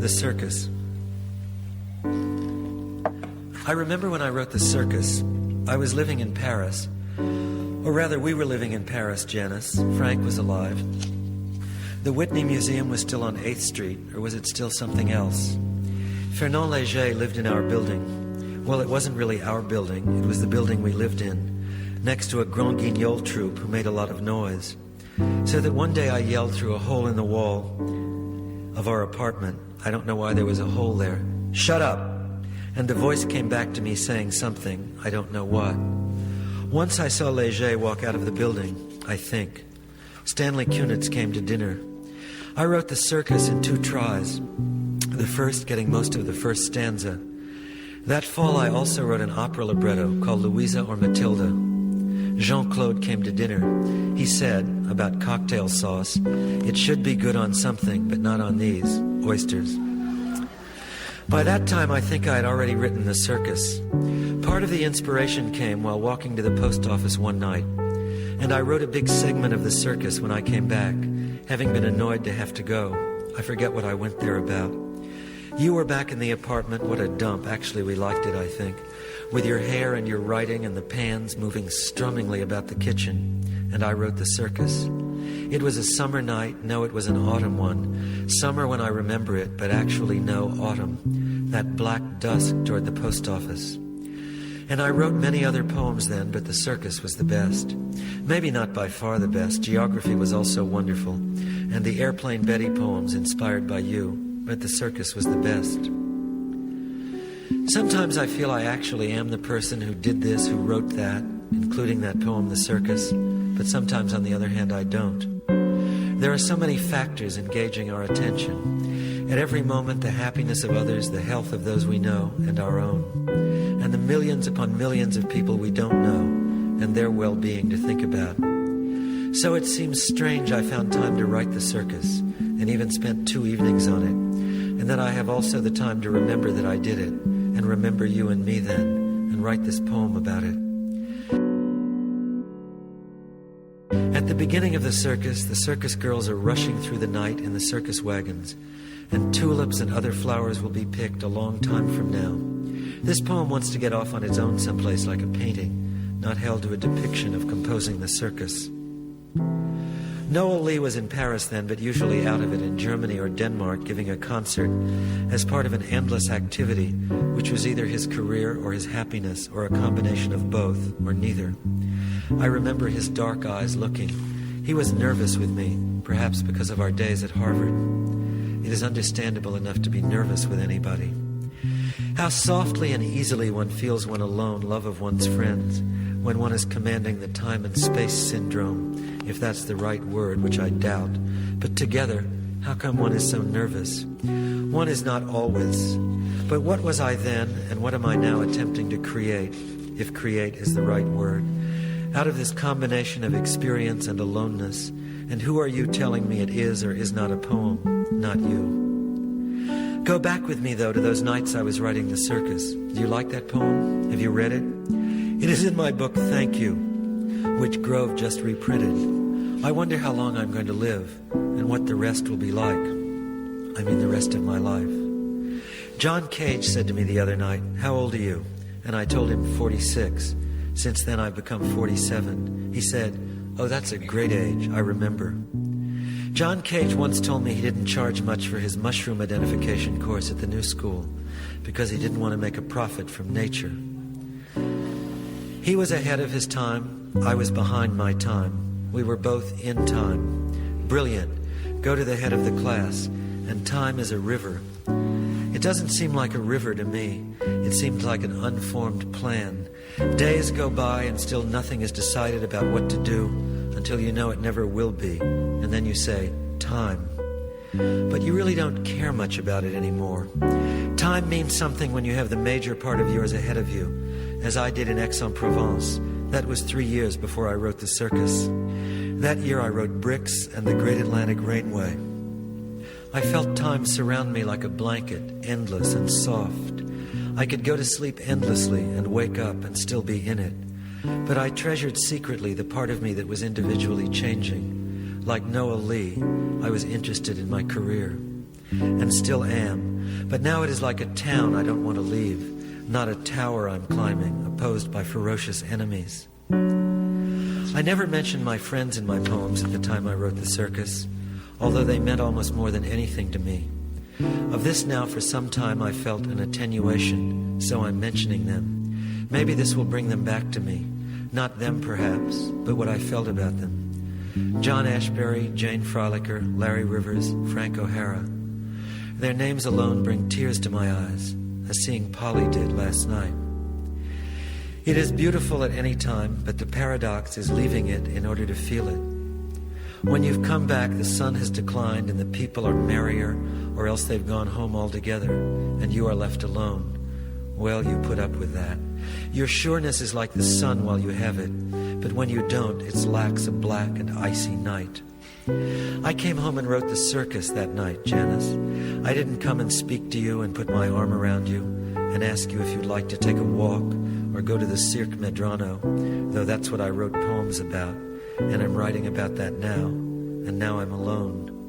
The circus. I remember when I wrote The Circus, I was living in Paris. Or rather, we were living in Paris, Janice. Frank was alive. The Whitney Museum was still on 8th Street, or was it still something else? Fernand Léger lived in our building. Well, it wasn't really our building. It was the building we lived in, next to a Grand Guignol troupe who made a lot of noise. So that one day I yelled through a hole in the wall of our apartment. I don't know why there was a hole there. "Shut up!" And the voice came back to me saying something, I don't know what. Once I saw Léger walk out of the building, I think. Stanley Kunitz came to dinner. I wrote The Circus in 2 tries, the first getting most of the first stanza. That fall I also wrote an opera libretto called Louisa or Matilda. Jean-Claude came to dinner. He said, about cocktail sauce, it should be good on something, but not on these, oysters. By that time, I think I had already written The Circus. Part of the inspiration came while walking to the post office one night, and I wrote a big segment of The Circus when I came back, having been annoyed to have to go. I forget what I went there about. You were back in the apartment. What a dump. Actually, we liked it, I think. With your hair and your writing and the pans moving strummingly about the kitchen. And I wrote The Circus. It was a summer night. No, it was an autumn one. Summer when I remember it, but actually no, autumn. That black dusk toward the post office. And I wrote many other poems then, but The Circus was the best. Maybe not by far the best. Geography was also wonderful. And the Airplane Betty poems inspired by you. But The Circus was the best. Sometimes I feel I actually am the person who did this, who wrote that, including that poem, The Circus. But sometimes, on the other hand, I don't. There are so many factors engaging our attention. At every moment, the happiness of others, the health of those we know, and our own. And the millions upon millions of people we don't know, and their well-being to think about. So it seems strange I found time to write The Circus, and even spent 2 evenings on it. And that I have also the time to remember that I did it, and remember you and me then, and write this poem about it. At the beginning of the circus girls are rushing through the night in the circus wagons, and tulips and other flowers will be picked a long time from now. This poem wants to get off on its own someplace like a painting, not held to a depiction of composing the circus. Noel Lee was in Paris then, but usually out of it in Germany or Denmark, giving a concert as part of an endless activity, which was either his career or his happiness, or a combination of both, or neither. I remember his dark eyes looking. He was nervous with me, perhaps because of our days at Harvard. It is understandable enough to be nervous with anybody. How softly and easily one feels when alone, love of one's friends, when one is commanding the time and space syndrome, if that's the right word, which I doubt. But together, how come one is so nervous? One is not always. But what was I then, and what am I now attempting to create, if create is the right word, out of this combination of experience and aloneness? And who are you telling me it is or is not a poem? Not you. Go back with me, though, to those nights I was writing The Circus. Do you like that poem? Have you read it? It is in my book, Thank You, which Grove just reprinted. I wonder how long I'm going to live, and what the rest will be like. I mean, the rest of my life. John Cage said to me the other night, "How old are you?" And I told him 46. Since then I've become 47. He said, "Oh, that's a great age, I remember." John Cage once told me he didn't charge much for his mushroom identification course at the New School because he didn't want to make a profit from nature. He was ahead of his time. I was behind my time. We were both in time. Brilliant. Go to the head of the class. And time is a river. It doesn't seem like a river to me. It seems like an unformed plan. Days go by and still nothing is decided about what to do until you know it never will be. And then you say, time. But you really don't care much about it anymore. Time means something when you have the major part of yours ahead of you, as I did in Aix-en-Provence. That was 3 years before I wrote The Circus. That year I wrote Bricks and the Great Atlantic Railway. I felt time surround me like a blanket, endless and soft. I could go to sleep endlessly and wake up and still be in it. But I treasured secretly the part of me that was individually changing. Like Noel Lee, I was interested in my career. and still am. But now it is like a town I don't want to leave, not a tower I'm climbing, opposed by ferocious enemies. I never mentioned my friends in my poems at the time I wrote The Circus, although they meant almost more than anything to me. Of this now for some time I felt an attenuation, so I'm mentioning them. Maybe this will bring them back to me. Not them, perhaps, but what I felt about them. John Ashbery, Jane Frolicker, Larry Rivers, Frank O'Hara. Their names alone bring tears to my eyes, as seeing Polly did last night. It is beautiful at any time, but the paradox is leaving it in order to feel it. When you've come back, the sun has declined and the people are merrier, or else they've gone home altogether, and you are left alone. Well, you put up with that. Your sureness is like the sun while you have it, but when you don't, it lacks a black and icy night. I came home and wrote The Circus that night, Janice. I didn't come and speak to you and put my arm around you and ask you if you'd like to take a walk or go to the Cirque Medrano, though that's what I wrote poems about, and I'm writing about that now, and now I'm alone.